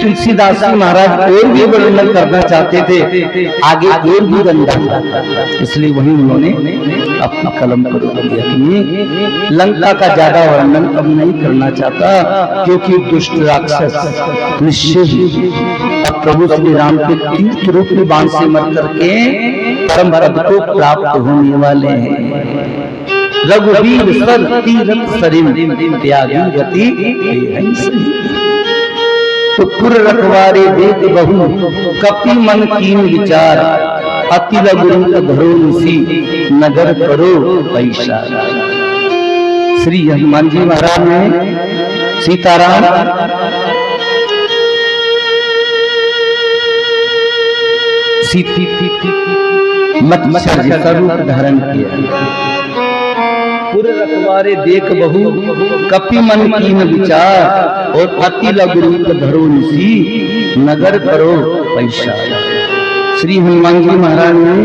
तुलसीदास जी महाराज और भी वर्णन करना चाहते थे, आगे और भी गंदा, इसलिए वही उन्होंने अपना कलम पर रोक दिया कि लंका का ज्यादा वर्णन अब नहीं करना चाहता, क्योंकि दुष्ट राक्षस निश्चय अब प्रभु श्री राम के तीर्थ रूप में बाण से मर करके परम पद को प्राप्त होने वाले हैं। रघुवीर सर तीरथ सरिम त्यागी गति तो पुर रखवारे देख बहु कपि मन कीन विचार, अति लघु धरो निसी नगर करो पैसा। श्री हनुमान जी महाराज ने सीताराम मच्छर जैसा रूप धारण किया। पुर रखवारे देख बहु कपि मन कीन विचार, और अति लघु धरो निसी नगर करो पैसा। श्री हनुमान जी महाराज ने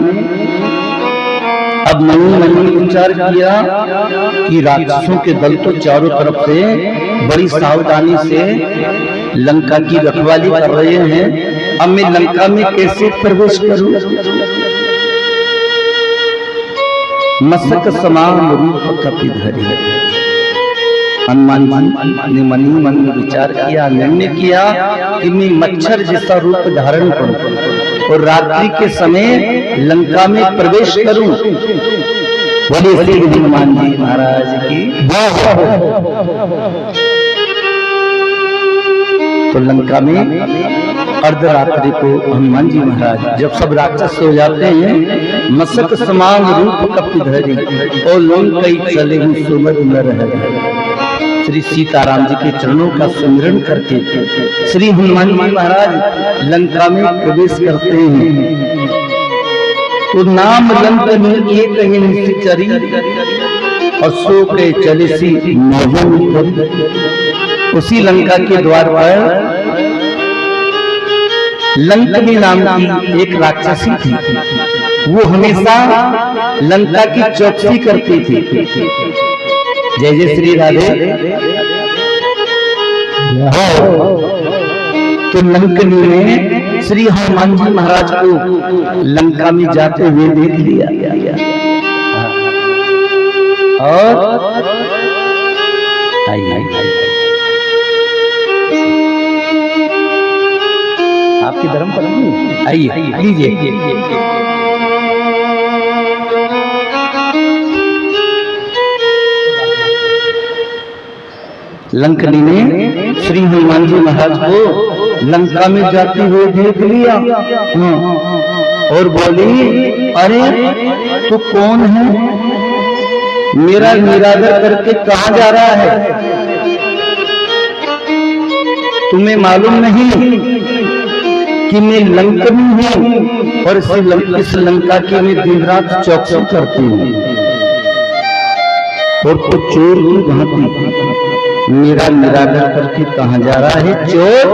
अब मन विचार किया कि राक्षसों के दल तो चारों तरफ से बड़ी सावधानी से लंका की रखवाली कर रहे हैं, अब मैं लंका में कैसे प्रवेश करूं? मस्तक समान रूप कपि धरि। हनुमान जी ने मन ही मन में विचार किया, निर्णय किया कि मैं मच्छर जैसा रूप धारण करूं और रात्रि के समय लंका में प्रवेश करूं। बोलिए श्री हनुमान जी महाराज की। तो लंका में अर्धरात्रि को हनुमान जी महाराज जब सब राक्षस हो जाते हैं, मस्तक समान रूप कपि धरि और लोग कई चले सुमर न रह। श्री सीताराम जी के चरणों का सुमिरन करके श्री हनुमान जी महाराज लंका में प्रवेश करते हैं। तो नाम लंक में एक निश्चरी और सो के चले सी मौजूद। उसी लंका के द्वार पर लंकनी नाम की एक राक्षसी थी, वो हमेशा लंका की चौकसी करती थी। जय जय श्री राधे। तो लंकनी ने श्री हनुमान जी महाराज को लंका में जाते हुए देख लिया और आपकी धर्म पत्नी आइए लीजिए। लंकनी ने श्री हनुमान जी महाराज को लंका में जाते हुए देख लिया और बोली, अरे तू कौन है? मेरा निरादर करके कहाँ जा रहा है? तुम्हें मालूम नहीं कि मैं लंकनी हूँ और इस लंका की मैं दिन रात चौकसी करती हूँ, और तो चोर की भांति मेरा निरादर करके कहाँ जा रहा है? चोर।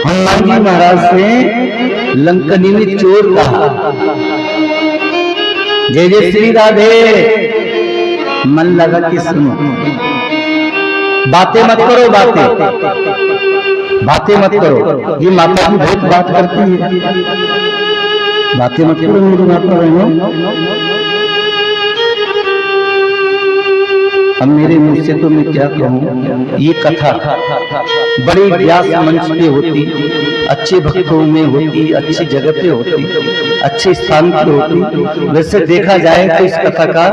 हनुमान जी महाराज से लंकनी ने चोर कहा। जय जय श्री राधे। मन लगा कि सुनो, बातें मत करो, बातें मत करो। ये माता भी बहुत बात करती है, बातें मत करो मेरी माता बहनों। अब मेरे मुंह से तो मैं क्या कहूँ, ये कथा बड़े व्यास मंच पे होती, अच्छे भक्तों में होती, अच्छी जगह पे होती, अच्छे स्थान पे होती। वैसे देखा जाए तो इस कथा का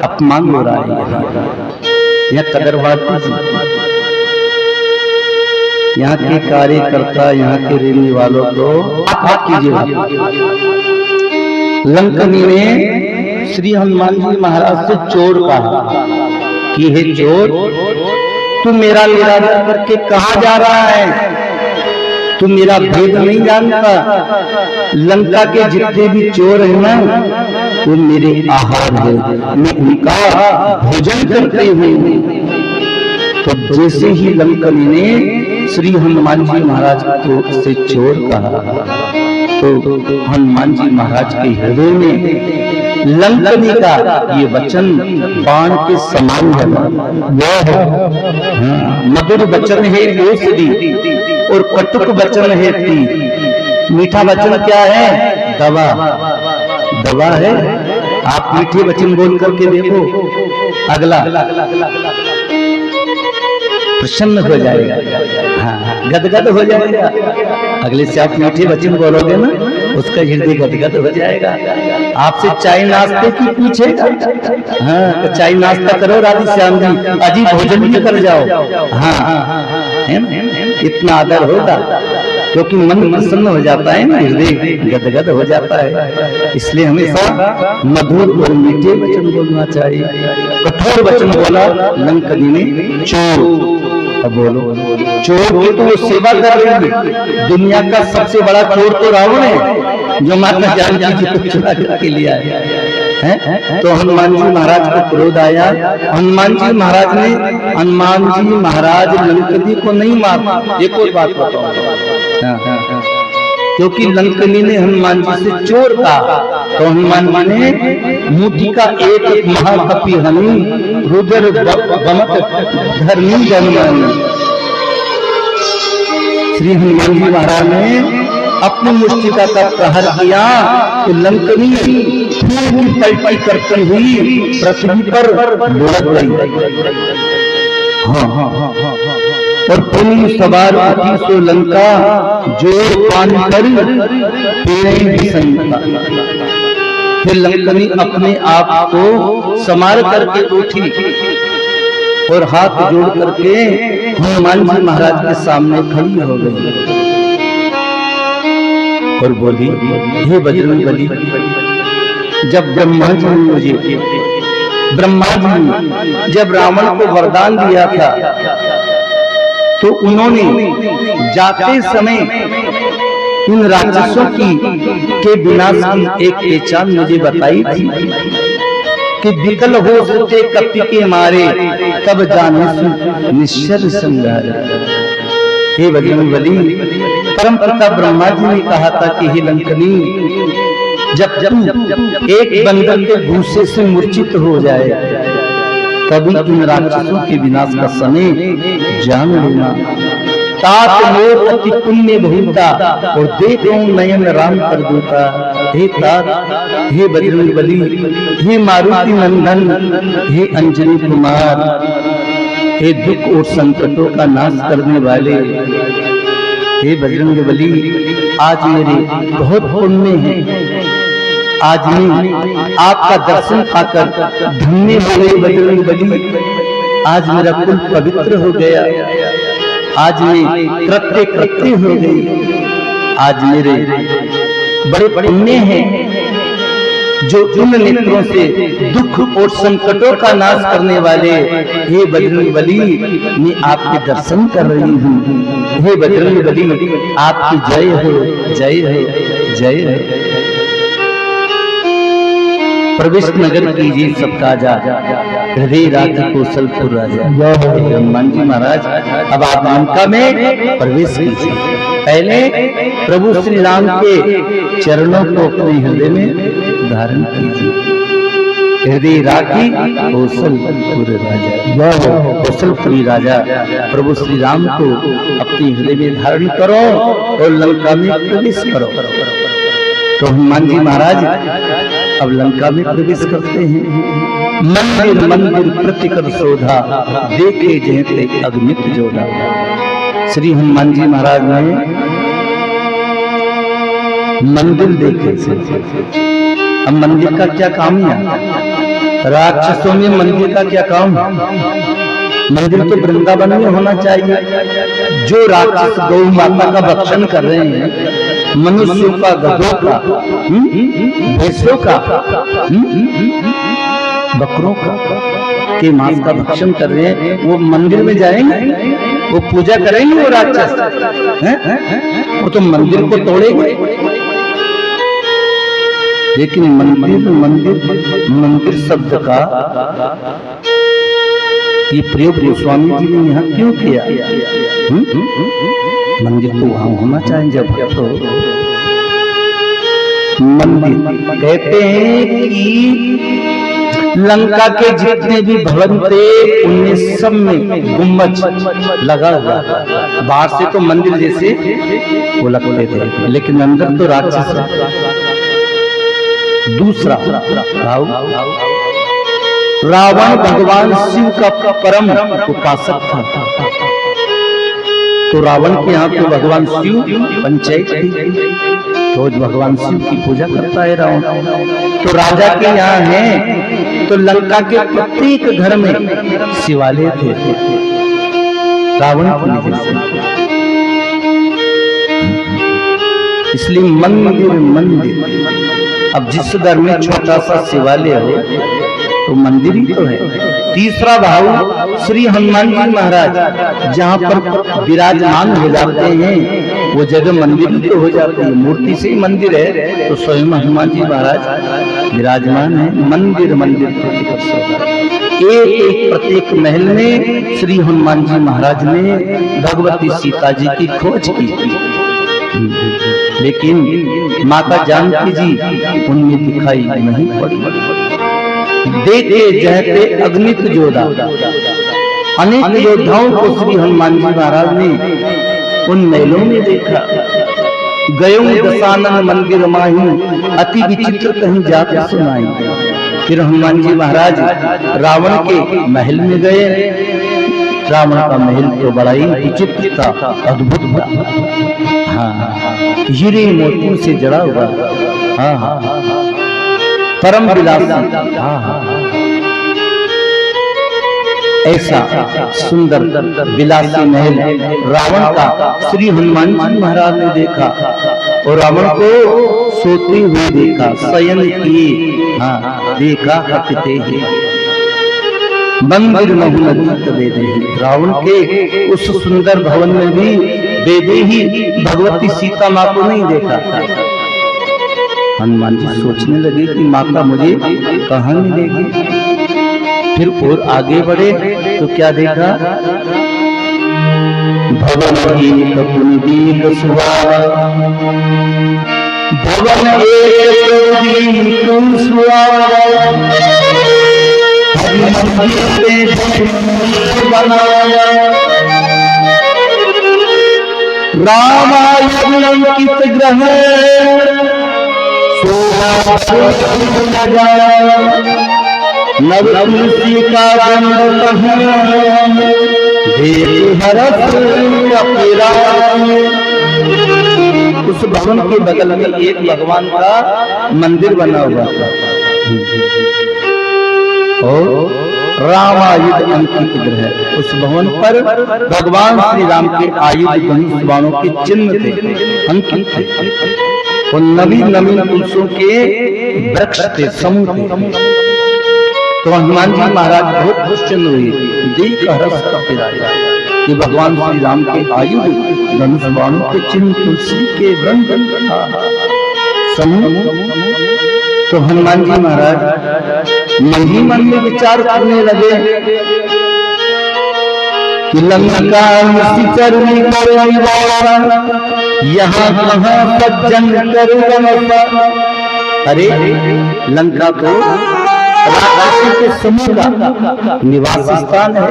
अपमान हो रहा है। यह कदरवादी यहाँ के कार्यकर्ता, यहाँ के रहने वालों को आप कीजिए। लंकनी ने श्री हनुमान जी महाराज से चोर कहा कि हे चोर, तू मेरा निरादर करके कहाँ जा रहा है? तू मेरा भेद नहीं जानता। लंका के जितने भी चोर हैं ना, वो मेरे आहार है, मैं उनका भोजन करते हुए। तो जैसे ही लंकनी ने श्री हनुमान जी महाराज को से चोर कहा, तो हनुमान जी महाराज के हृदय में लंकनी का ये वचन बाण के समान है। मधुर वचन है औषधि और कटुक वचन है तीर। मीठा वचन क्या है? दवा, दवा है। आप मीठे वचन बोल करके देखो, अगला प्रसन्न हो जाएगा, हाँ, गदगद हो जाएगा। अगले से आप मीठे वचन बोलोगे ना, उसका हृदय गदगद हो जाएगा। आपसे चाय नाश्ते की पूछेगा, हाँ, तो चाय नाश्ता करो राधे श्याम जी, अजी भोजन भी कर जाओ, हाँ, है ना, इतना आदर होगा क्योंकि मन प्रसन्न हो जाता है ना, हृदय गदगद हो जाता है। इसलिए हमेशा मधुर और मीठे वचन बोलना चाहिए। कठोर वचन बोला लंकनी ने, चोर। अब बोलो, चोर की तो वो सेवा कर रही है। दुनिया का सबसे बड़ा चोर तो रावण है, जो माता जानकी जी को चुरा करके लिया है। तो हनुमान जी महाराज को क्रोध आया। हनुमान जी महाराज लंकनी को नहीं मारते। एक और बात बताओ, क्योंकि लंकनी ने हनुमान जी से चोर कहा, तो हनुमान जी ने मुट्ठी का एक महाकपि हनि रुद्र बमत धर्मी जन्मानी। श्री हनुमान जी महाराज ने अपनी मुष्टिका का प्रहार किया तो लंकनी खून की पलटी करती हुई पृथ्वी पर लुढ़क गई। हाँ, और पुण्य सवार उठी सो लंका, जोर पान कर फिर लंकनी अपने आप को संभाल करके उठी और हाथ जोड़ करके हनुमान जी महाराज के सामने खड़ी हो गई और बोली, हे बजरंगबली, जब ब्रह्मा जी जब रावण को वरदान दिया था तो उन्होंने जाते समय इन राक्षसों के विनाश की एक पहचान मुझे बताई थी कि विकल हो सकते कपि के मारे, तब जाने निश्चल संहार। हे बजरंगबली, परम पिता ब्रह्मा जी ने कहा था कि हे लंकनी, जब तू एक बंदर के भूसे से मूर्छित हो जाए तभी इन राक्षसों के विनाश का समय जान लेना। तात मोर अति पुण्य भूता और देखो नयन राम कर दूता। हे तात, हे बजरंगबली, हे मारुति नंदन, हे अंजनी कुमार, हे दुख और संकटों का नाश करने वाले, हे बजरंगबली, आज मेरे बहुत पुण्य है। आज मैं आपका दर्शन पाकर धन्य हो गई बजरंगबली। आज मेरा कुल पवित्र हो गया। आज मैं कृत्य हो गई। आज मेरे बड़े पुण्य हैं जो उन नेत्रों से दुख और संकटों का नाश करने वाले, हे बजरंगबली, मैं आपके दर्शन कर रही हूँ। हे बजरंगबली, आपकी जय हो, जय हो, जय हो। प्रविष्ट नगर कीजिए सबका जा, हृदय राज कौशलपुर राजा। हनुमान जी महाराज अब आप लंका में प्रवेश कीजिए। पहले प्रभु श्री राम के चरणों को अपने हृदय में धारण कीजिए। हृदय राखी कौशलपुर राजा, कौशलपुरी राजा प्रभु श्री राम को अपने हृदय में धारण करो और लंका में प्रवेश करो। तो हनुमान जी महाराज अब लंका में प्रवेश करते हैं। मंदिर मंदिर प्रतिकर शोधा, देखे जहते अग्नित जोधा। श्री हनुमान जी महाराज ने मंदिर देखे से। अब मंदिर का क्या काम है? राक्षसों में मंदिर का क्या काम? मंदिर तो वृंदावन में होना चाहिए। जो राक्षस गौ माता का भक्षण कर रहे हैं, मनुष्यों का, गधों का, भैंसों का, बकरों का के मांस का भक्षण कर रहे हैं, वो मंदिर में जाएंगे, वो पूजा करेंगे, वो राक्षस वो तो मंदिर को तोड़ेंगे। लेकिन मंदिर मंदिर मंदिर शब्द का ये प्रयोग गोस्वामी जी ने यहाँ क्यों किया? मंदिर तो वहां होना चाहिए जब भक्त हो। मंदिर। कहते हैं कि लंका के जितने भी भवन थे उनमें सब में गुम्बज लगा हुआ था। बाहर से तो मंदिर जैसे वो लगते थे, लेकिन अंदर तो राक्षस। दूसरा भाव, रावण भगवान शिव का परम उपासक था। तो रावण के यहाँ तो भगवान शिव पंचायत थी, रोज भगवान शिव की पूजा करता है रावण। तो राजा के यहाँ है तो लंका के प्रत्येक घर में शिवालय थे रावण की वजह से। इसलिए मंदिर मंदिर। अब जिस घर में छोटा सा शिवालय हो तो मंदिर ही तो है। तीसरा भाव, श्री हनुमान जी महाराज जहाँ पर विराजमान हो जाते हैं वो जगह मंदिर ही तो हो जाती है। मूर्ति से ही मंदिर है, तो स्वयं हनुमान जी महाराज विराजमान है। मंदिर मंदिर एक एक प्रत्येक महल में श्री हनुमान जी महाराज ने भगवती सीता जी की खोज की, लेकिन माता जानकी जी उनमें दिखाई नहीं पड़ी। देखे जहते अग्नित योद्धा, अनेक योद्धाओं को श्री हनुमान जी महाराज ने उन महलों में देखा। गयो दशानन मंदिर माही, अति विचित्र कहीं जाकर सुनाई। फिर हनुमान जी महाराज रावण के महल में गए। रावण का महल तो बड़ा ही विचित्र था, अद्भुत था। हाँ, हीरे मोतियों से जड़ा हुआ। हाँ, परम विलासी। ऐसा सुंदर विलासी महल रावण का श्री हनुमान जी महाराज ने देखा, और रावण को सोते हुए देखा, शयन किए। हाँ, देखा कपते ही मंदिर महु वेदे। रावण के उस सुंदर भवन में भी वेदे ही भगवती सीता माँ को नहीं देखा। हनुमान जी सोचने लगे कि माता मुझे कहाँ मिलेगी। फिर और आगे बढ़े तो क्या देखा, भवन एक पुनीत सुहावा, भवन एक पुनीत सुहावा, बनाया रामायण अंकित ग्रह, नव तुलसी का गंध उस भवन के बगल में एक भगवान का मंदिर बना हुआ था, और रामायुध अंकित ग्रह। उस भवन पर भगवान श्री राम के आयुध धनुष बाणों के चिन्ह थे, अंकित थे। और नवीन नवीन तुलसियों के वृक्ष थे, समूह थे। तो हनुमान जी महाराज बहुत प्रसन्न हुए, देख हर्ष कपिराया कि भगवान श्री राम के आयुध धनुष बाणों के चिन्ह, तुलसी के वृंद समूह। तो हनुमान जी महाराज मन ही मन में विचार करने लगे कि लंका यहाँ कहाँ सज्जन करूँगा। अरे लंका तो राक्षसों के समूह का निवास स्थान है,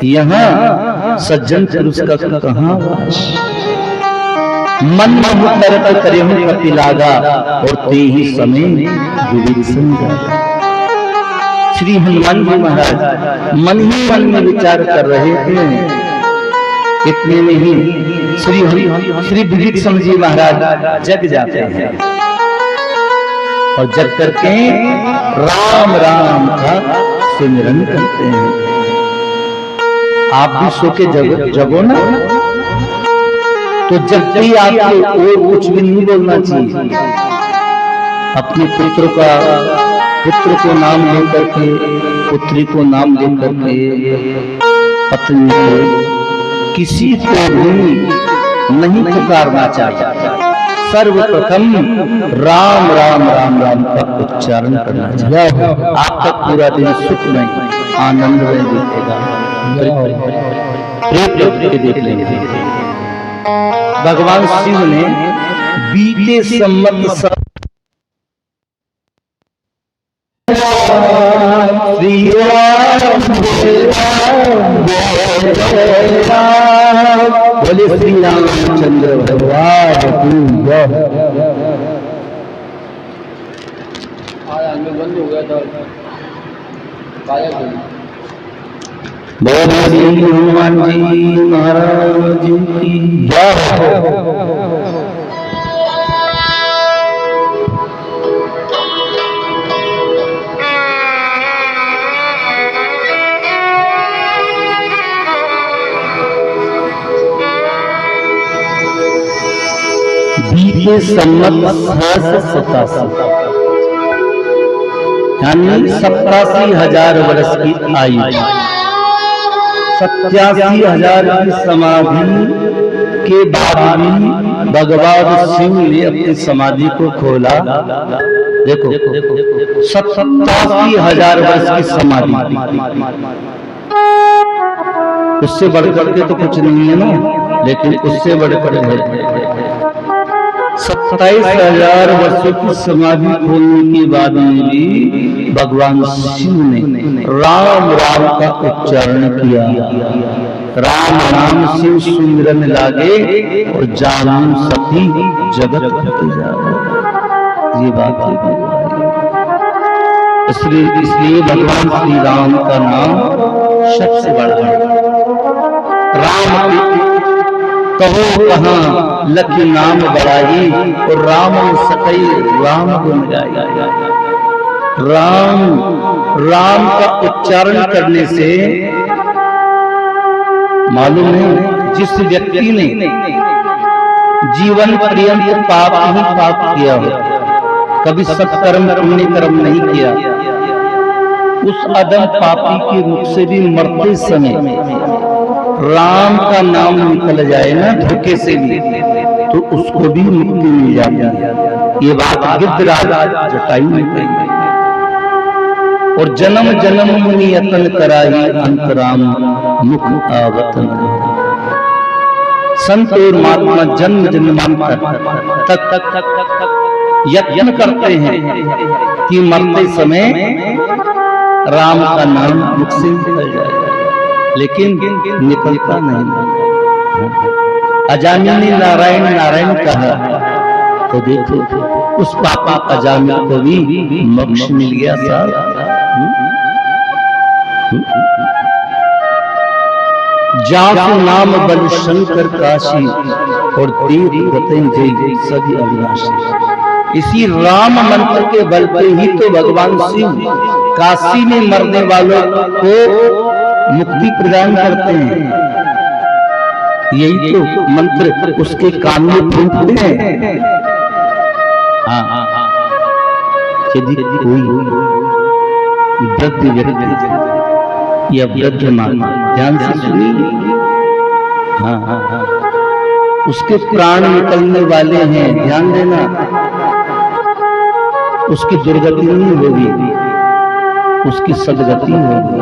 यहाँ सज्जन पुरुष का कहाँ वास। मन में तरक करे हूँ कपि लागा, और ते ही समय विविध संगा। श्री हनुमान जी महाराज मन ही मन में विचार कर रहे थे। इतने में ही श्री विभीषण जी महाराज जग जाते हैं, और जग करके राम राम का सिमरन करते हैं। आप भी सो के जगो ना, तो जब भी आपको और कुछ भी नहीं बोलना चाहिए। अपने पुत्र को नाम लेकर के, पुत्री को नाम लेकर के, पत्नी को, किसी को भी नहीं पुकारना चाहिए। सर्वप्रथम राम राम राम राम का उच्चारण करना चाहिए। आपका पूरा दिन सुख में आनंद में बीतेगा। देख लेंगे भगवान शिव ने बीते संवत बोले श्री रामचंद्र भगवान की जय। बंद हो गया था। बोले श्री हनुमान जी महाराज की जय। बीते सम्मत 1787 यानी 87,000 वर्ष की आयु, 87,000 की समाधि के बाद भी भगवान शिव ने अपनी समाधि को खोला। देखो 87,000 वर्ष की समाधि, उससे बढ़कर के तो कुछ नहीं है ना, लेकिन उससे बढ़कर है 27,000 वर्षों की समाधि खोलने के बाद में भी भगवान शिव ने राम राम का उच्चारण किया। राम नाम शिव सुमिरन लागे और जानू सती जगत होते जाए। ये बात है। इसलिए भगवान श्री राम का नाम सबसे बड़ा है। राम कहो कहाँ लखी नाम बड़ाई और राम सकई राम गुण गाई। राम का उच्चारण करने से मालूम है जिस व्यक्ति ने जीवन पर्यंत पाप ही पाप किया हो, कभी सत्कर्म पुण्य कर्म नहीं किया, उस अदम पापी के मुख से भी मरते समय राम का नाम निकल जाए ना धोखे से भी, तो उसको भी मुक्ति मिल जाती है। ये बात गिद्धराज जटायु ने कही। और जन्म जन्म मुनि यतन कराही अंतराम मुख आवत न। संत और महात्मा जन्म जन्मांतर तक यत्न करते हैं कि मरते समय राम का नाम मुख से निकल जाए, लेकिन निकलता नहीं। अजामिल ने नारायण नारायण कहा तो देखो उस पापा अजामिल को भी मोक्ष मिल गया साहब। जाप नाम बल शंकर काशी और देव गतें जय सभी अविनाशी। इसी राम मंत्र के बल पे ही तो भगवान शिव काशी में मरने वालों को मुक्ति प्रदान करते हैं। यही तो मंत्र उसके कान में फूंकते हैं। यदि कोई वृद्ध व्यक्ति या वृद्ध माँ ध्यान से सुनिए, उसके प्राण निकलने वाले हैं, ध्यान देना, उसकी दुर्गति नहीं होगी, उसकी सदगति होगी।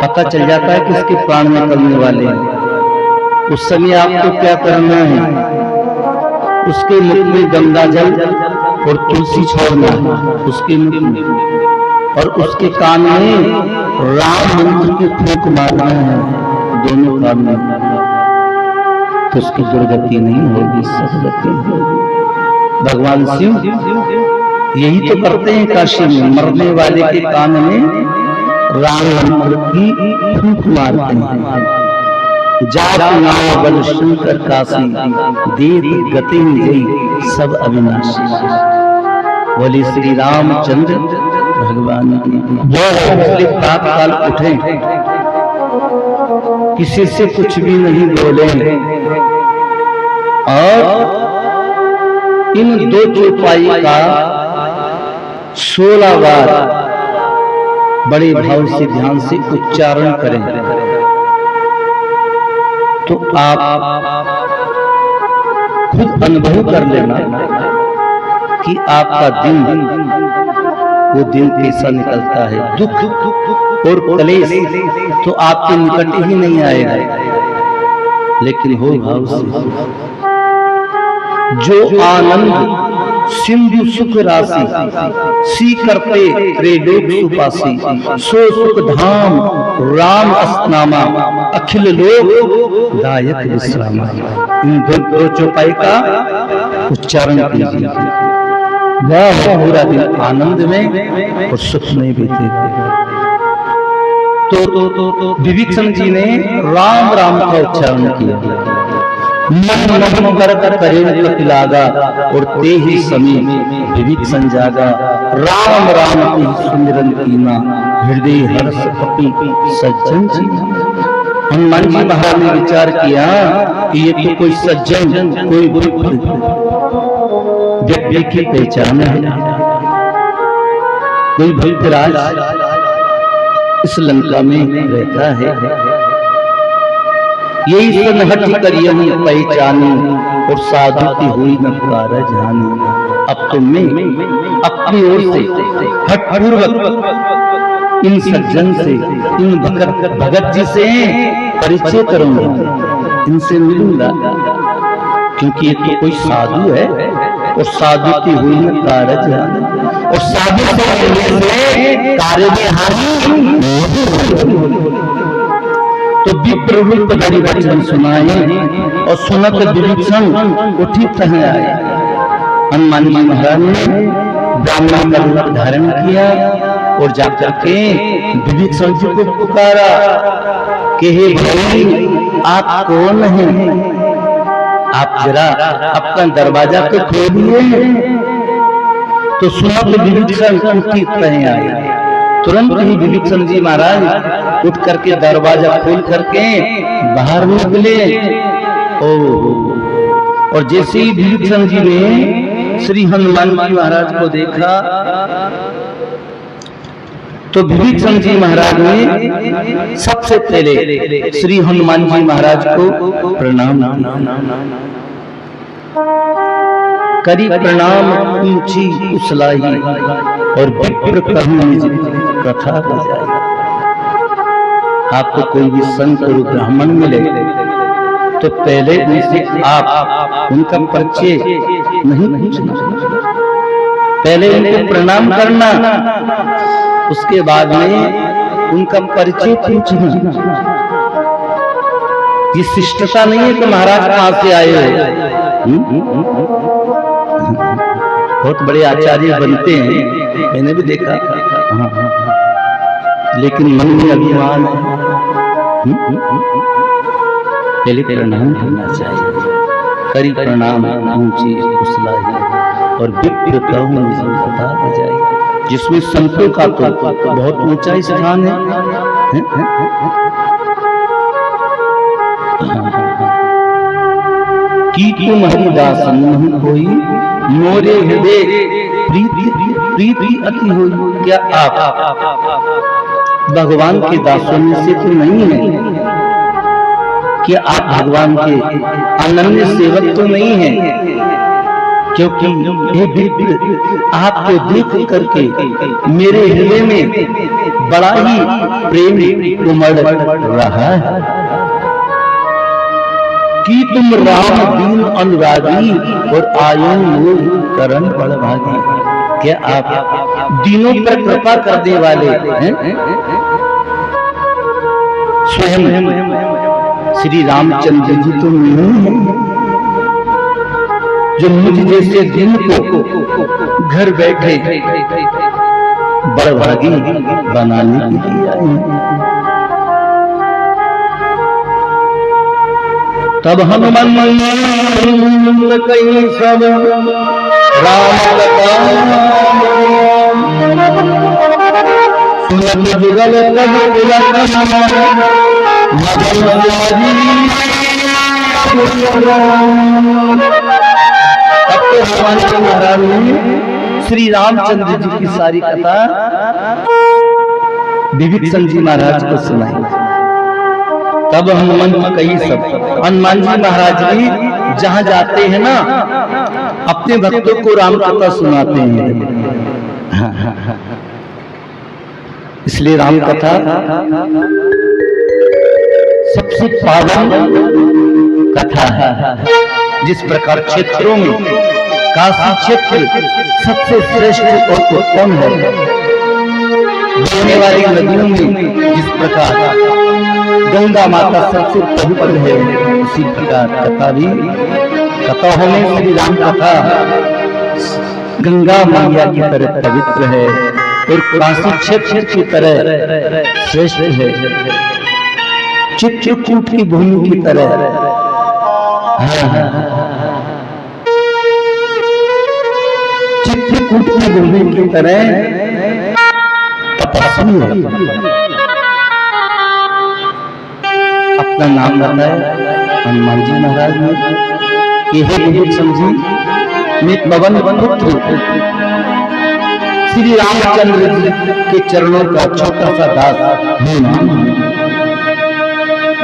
पता चल जाता है कि इसके प्राण निकलने वाले हैं। उस समय आपको क्या करना है, उसके मुख में गंगा जल और तुलसी छोड़ना है उसके मुख में, और उसके कान में राम मंत्र की फूंक मारना है, दोनों कान में, तो उसकी दुर्गति नहीं होगी, सदगति होगी। भगवान शिव यही तो करते हैं काशी में, मरने वाले के कान में राम मंत्र की फूंक मारते हैं। जाप नाम बल शंकर काशी देव गति जय सब अविनाशी। बोले श्री रामचंद्र भगवान की जय। प्रातःकाल उठे, किसी से कुछ भी नहीं बोले, और इन दो चौपाई का 16 बार बड़े भाव से ध्यान से उच्चारण करें, तो आप खुद अनुभव कर लेना कि आपका दिन वो दिन कैसा निकलता है। दुख और क्लेश तो आपके निकट ही नहीं आएगा, लेकिन हो भाव से जो आनंद सिंधु सुख राशि सी करते त्रिलोक सुपासी, सो सुख धाम राम अस्नामा अखिल लोक दायक विश्रामा। इन दो चौपाई का उच्चारण कीजिए, वह पूरा दिन आनंद में और सुख में बीतेगा। तो विभीषण जी ने राम राम का उच्चारण किया। मन मन कर करे कपिलागा और ते ही समी विभीषण जागा। राम राम की सुमिरन कीना हृदय हर्ष कपि सज्जन जीना। हनुमान जी महाराज ने विचार किया कि ये तो कोई सज्जन, कोई व्यक्ति की पहचान है, कोई भक्तराज इस लंका में रहता है। यही सनहट करियहि पहचानी और साधु की हुई न कारज हानि। अब तो मैं अपनी ओर से हठपूर्वक इन सज्जन से, इन भगत जी से परिचय करूंगा, इनसे मिलूंगा, क्योंकि ये तो कोई साधु है और साधु की हुई न कारज हानि, और साधु से कार्य में हानि। तो विप्र रूप धरि वचन सुनाए और सुनत विभीषण उठी तह आए। हनुमान जी महाराज ने ब्राह्मण का रूप धारण किया और जाकर के विभीषण जी को पुकारा कि हे भाई, आप कौन हैं? आप जरा अपना दरवाजा तो खोलिए। तो सुनत विभीषण उठी तह आए। तुरंत ही विभीषण जी महाराज उठ करके दरवाजा खोल करके बाहर निकले। और जैसे ही विभीषण जी ने श्री हनुमान जी महाराज को देखा तो विभीषण जी महाराज ने सबसे पहले श्री हनुमान जी महाराज को प्रणाम करी। प्रणाम ऊंची उसलाई और विप्र कहूं निज कथा बजाई। आपको कोई भी संत और ब्राह्मण मिले तो पहले उनसे आप उनका परिचय नहीं पूछना, पहले उनको प्रणाम करना, उसके बाद में उनका परिचय पूछना। ये शिष्टता नहीं है कि महाराज कहां से आए हो। बहुत बड़े आचार्य बनते हैं, मैंने भी देखा, लेकिन मन में अभिमान है। पहले प्रणाम करना चाहिए। करी प्रणाम ऊंची उसलाई और विप्र कहूं निज कथा बजाई। जिसमें संतों का तो बहुत ऊंचा स्थान है। की तुम हरिदास नहीं कोई, मोरे हृदय प्रीति अति होई। क्या आप भगवान के दासों में से तो नहीं है? क्या आप भगवान के अनन्य सेवक तो नहीं है? क्योंकि ये विप्र आपको देख करके मेरे हृदय में बड़ा ही प्रेम उमड़ रहा है। कि तुम राम दीन अनुरागी और आयु मोह करण बड़भागी। क्या आप दीनों पर कृपा करने वाले हैं? स्वयं श्री रामचंद्र जी तो नहीं है जो मुझ जैसे दिन को घर बैठे बड़भागी बनाने के लिए आए हैं। तब हनुमान कई सब राम जुगल अब तो हनुमान जी महाराज ने श्री रामचंद्र जी की सारी कथा विभीषण जी महाराज को सुनाई। तब हनुमान कई सब, हनुमान जी महाराज भी जहां जाते हैं ना, अपने भक्तों को राम कथा सुनाते हैं। इसलिए राम कथा सबसे पावन कथा है। जिस प्रकार क्षेत्रों में काशी क्षेत्र सबसे श्रेष्ठ और उत्तम है, बहने वाली नदियों में जिस प्रकार गंगा माता सबसे पवित्र है, उसी प्रकार कथाओं में श्री राम कथा गंगा मैया की तरह पवित्र है और काशी क्षेत्र की तरह श्रेष्ठ है, चित्रकूट की भूमि की तरह। चित्रकूट की भूमि की तरह तपस्वी है। अपना नाम बताया हनुमान जी महाराज ने कि हे विवेक समझी, मैं पवन पुत्र श्री रामचंद्र जी के चरणों का छोटा सा दास हूं।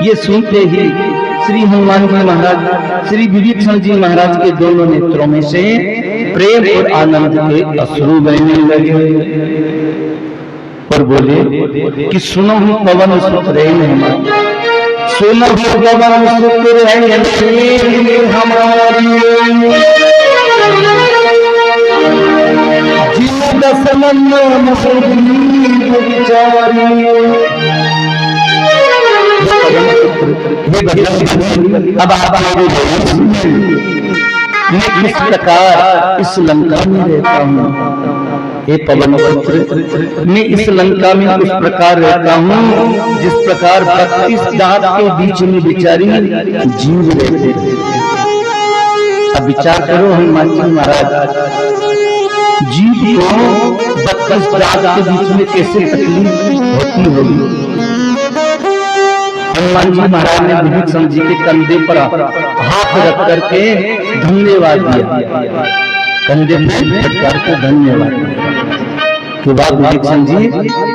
ये सुनते ही श्री हनुमान जी महाराज श्री विभीषण जी महाराज के दोनों नेत्रों में से प्रेम और आनंद के अश्रु बहने लगे और बोले कि सुनो हूं पवन सुत रहे हनुमान, सुनो हूं पवन सुत रहे हमारी, जिन दसमन विचारी। अब आप मैं इस प्रकार इस लंका में रहता हूँ, हे पवन पुत्र, मैं इस लंका में उस प्रकार रहता हूँ जिस प्रकार 32 दांत के बीच में बिचारी जीव रहते थे। अब विचार करो हनुमान जी महाराज, जीव को 32 दांत के बीच में कैसे तकलीफ होती होगी। हनुमान जी महाराज ने विभीषण जी के कंधे पर हाथ रख करके धन्यवाद दिया, कंधे में रख करके धन्यवाद दिया कि बात विभीषण जी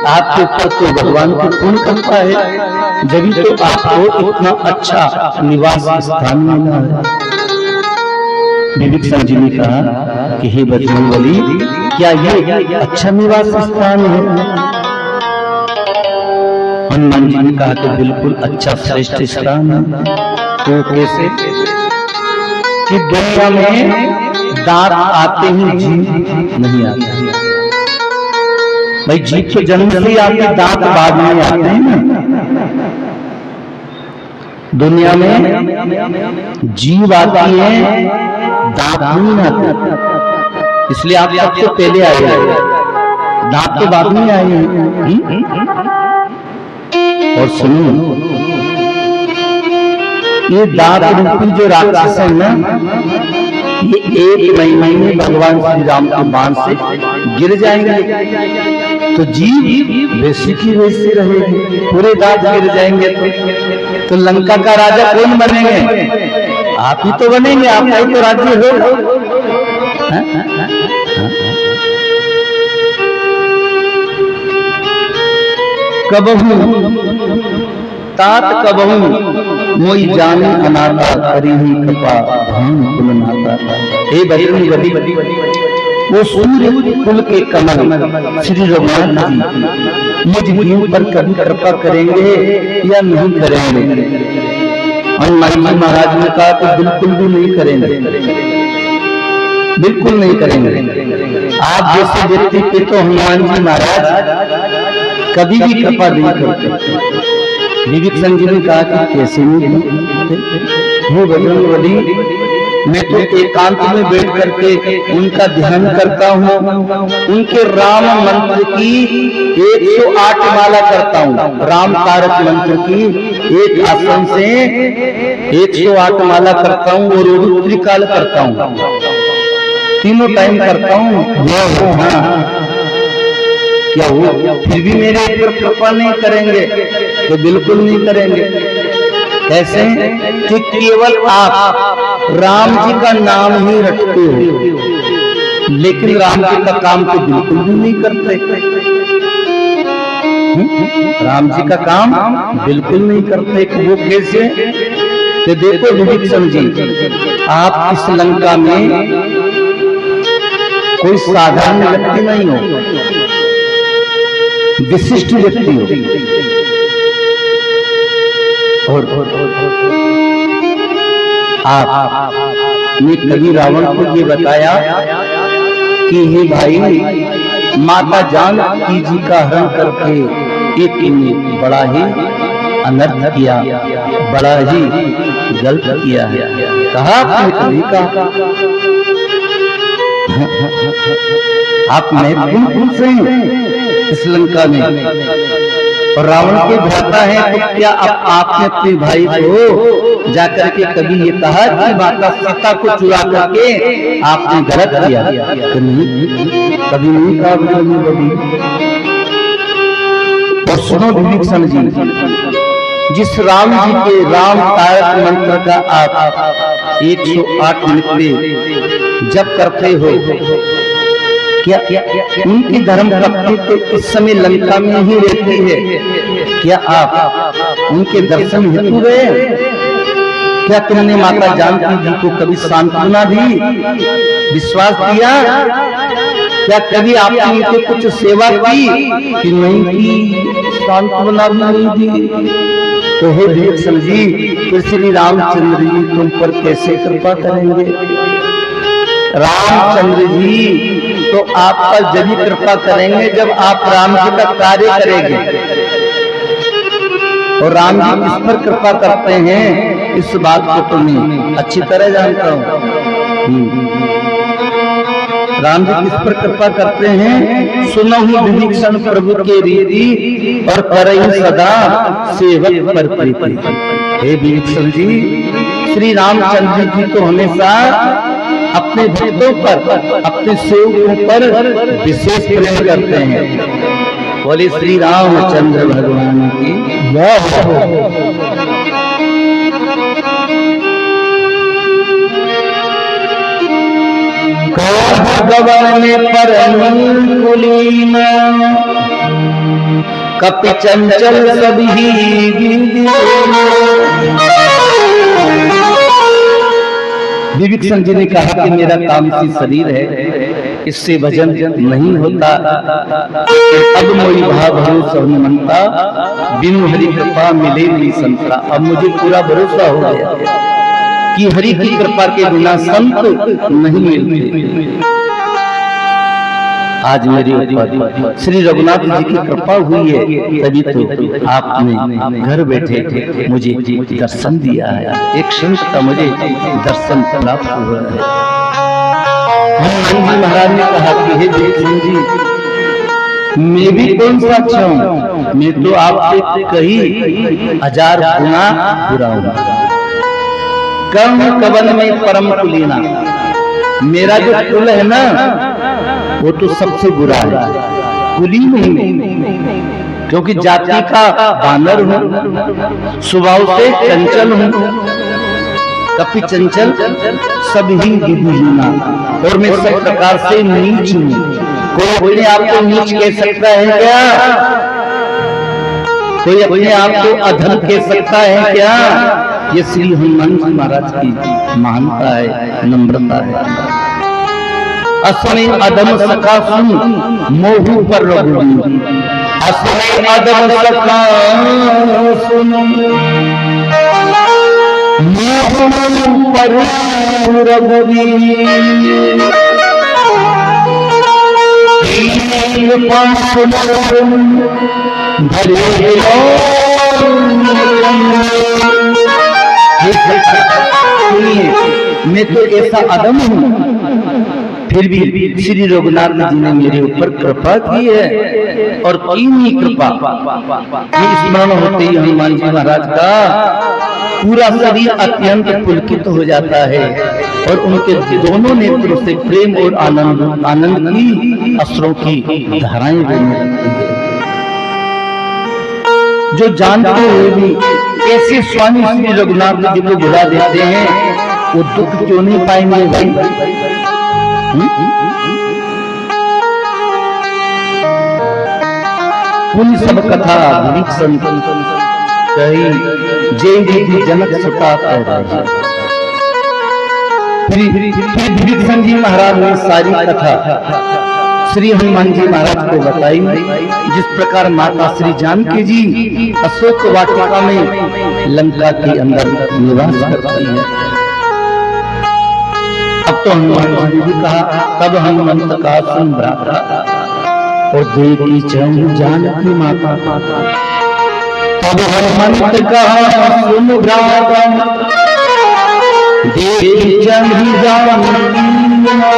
आपके ऊपर तो भगवान की पूर्ण कृपा है, जब तो आपको इतना अच्छा निवास स्थान मिला है। विभीषण जी ने कहा कि हे बजरंगबली, क्या ये अच्छा निवास स्थान है? हनुमान जी ने कहा कि बिल्कुल अच्छा श्रेष्ठ स्थान है। तो कैसे कि दुनिया में दांत आते ही जीव नहीं आते। भाई जीव तो जन्म से आते, दांत बाद में आते हैं ना। दुनिया में जीव आती है, दांत नहीं आते, इसलिए आप सबसे पहले आए, दांत तो बाद में आए हैं। और सुनो, ये दांत रूपी जो राक्षस है ना, ये एक महीने में भगवान श्री राम के बाण से गिर जाएंगे तो जीव वैसी की वैसी रहेगी, पूरे दांत गिर जाएंगे तो लंका का राजा कौन बनेंगे? आप ही तो बनेंगे, आपका ही तो राज्य हो। कबहू तात कबहू मोई जाने अनाथा, करी ही कृपा धाम कुल नाता। हे बजरंगबली, वो सूर्य कुल के कमल श्री रघुनाथ जी मुझ भीम पर कभी कृपा करेंगे या नहीं करेंगे? हनुमान जी महाराज ने कहा कि बिल्कुल भी नहीं करेंगे, बिल्कुल नहीं करेंगे। आप जैसे व्यक्ति पे तो हनुमान जी महाराज कभी भी कृपा नहीं करते। विभीषण जी ने कहा कि कैसे नहीं करते? वो बजरंगबली, मैं तो एकांत में बैठ करके उनका ध्यान करता हूँ, उनके राम मंत्र की 108 माला करता हूँ, राम तारक मंत्र की एक आसन से 108 माला करता हूँ और रोज त्रिकाल करता हूँ, तीनों टाइम करता हूँ। क्या हो फिर भी मेरे ऊपर कृपा नहीं करेंगे? तो बिल्कुल नहीं करेंगे। कैसे कि केवल आप राम जी का नाम ही रखते हो, लेकिन राम जी का काम तो बिल्कुल भी नहीं करते। राम जी का काम बिल्कुल नहीं करते। वो कैसे? तो देखो विभीषण जी, आप इस लंका में कोई साधारण व्यक्ति नहीं हो, विशिष्ट व्यक्ति हो। और आपने कभी रावण को ये बताया कि हे भाई, माता जानकी जी का हरण करके एक ने बड़ा ही अनर्थ किया, बड़ा ही गलत किया है। कहा आपने कभी कहा आप महत्वपूर्ण पुरुष हैं इस लंका में और रावण के भ्राता हैं, तो क्या आपने अपने भाई को जाकर के कभी ये कहा कि माता सीता को चुरा करके आपने गलत किया? तो नहीं, कभी नहीं कहा। और सुनो विभीषण जी, जिस राम जी के राम तारक मंत्र का आप 108 मिनट जब करते हो, क्या उनकी धर्म पत्नी तो इस समय लंका में ही रहती है? क्या आप उनके दर्शन हेतु गए? क्या तुमने माता जानकी जी को कभी सांत्वना दी, विश्वास दिया? क्या कभी आपने उनके कुछ सेवा की कि नहीं की? सांत्वना भी नहीं दी। तो हे विभीषण जी, फिर श्री रामचंद्र जी तुम पर कैसे कृपा करेंगे? रामचंद्र जी तो आप पर जब ही कृपा करेंगे जब आप राम जी का कार्य करेंगे। और राम जी किस पर कृपा करते हैं इस बात को तो मैं अच्छी तरह जानता हूँ। राम जी किस पर कृपा करते हैं? सुनहु विभीषण प्रभु के रीति और करई सदा सेवक पर प्रीति। हे विभीषण जी, श्री रामचंद्र जी तो हमेशा अपने भक्तों पर, अपने सेवकों पर विशेष प्रेम करते हैं। बोले श्री रामचंद्र भगवान की जय। गवन परम कुलीन कपि चंचल सभी विभीषण जी ने कहा कि मेरा तामसी शरीर है, इससे भजन नहीं होता। अब मोई भाव भरोसा मनता, बिनु हरि कृपा मिले नहीं संता। अब मुझे पूरा भरोसा हो गया कि हरि की कृपा के बिना संत नहीं मिलते। आज मेरी ऊपर श्री रघुनाथ जी की कृपा हुई है, तभी तो आपने घर बैठे मुझे दर्शन दिया है। एक क्षण का मुझे दर्शन प्राप्त हुआ है। हनुमान जी महाराज ने कहा कि हे विभीषण जी, मैं भी कौन सा अच्छा हूँ? मैं तो आपसे कहीं 1000 गुना बुरा हूँ। कर्म कवन में परम कुलीना, मेरा जो कुल है ना वो तो सबसे बुरा है, कुलीन हूँ। क्योंकि जाति का बानर हूँ, स्वभाव से चंचल हूँ, कपि चंचल सब ही विधिहीना, और मैं सब प्रकार से नीच हूँ। कोई अपने आप को नीच कह सकता है क्या? कोई अपने आप को अधम कह सकता है क्या? ये श्री हनुमान जी महाराज की महानता है, नम्रता है। असमय अधम सखा सुन मोहू पर रघुवीर, असमय अधम सखा सुन मोहू पर रघुवीर। मैं तो ऐसा अदम हूँ, फिर भी श्री रघुनाथ जी ने मेरे ऊपर कृपा की है। और की कृपा स्मरण होते ही हनुमान जी महाराज का पूरा शरीर अत्यंत पुलकित हो जाता है और उनके दोनों नेत्रों से प्रेम और आनंद की अश्रों की धाराएं बहने लगती है। जो जानते हुए भी ऐसे स्वामी श्री रघुनाथ जी को भुला देते हैं, वो दुख क्यों नहीं पाएंगे भाई? पूरी सब कथा विभीषण कही, जय विधि जनक सुता कह रहे। फिर विभीषण जी महाराज ने सारी कथा श्री हनुमान जी महाराज को बताई, जिस प्रकार माता श्री जानकी जी अशोक वाटिका में लंका के अंदर निवास करती है। अब तो हनुमान जी ने भी कहा, तब हनुमंत का सुन भ्राता और देखी चंद जानकी माता। तब हनुमंत कहा सुन भ्राता, देखी चंद जानकी माता।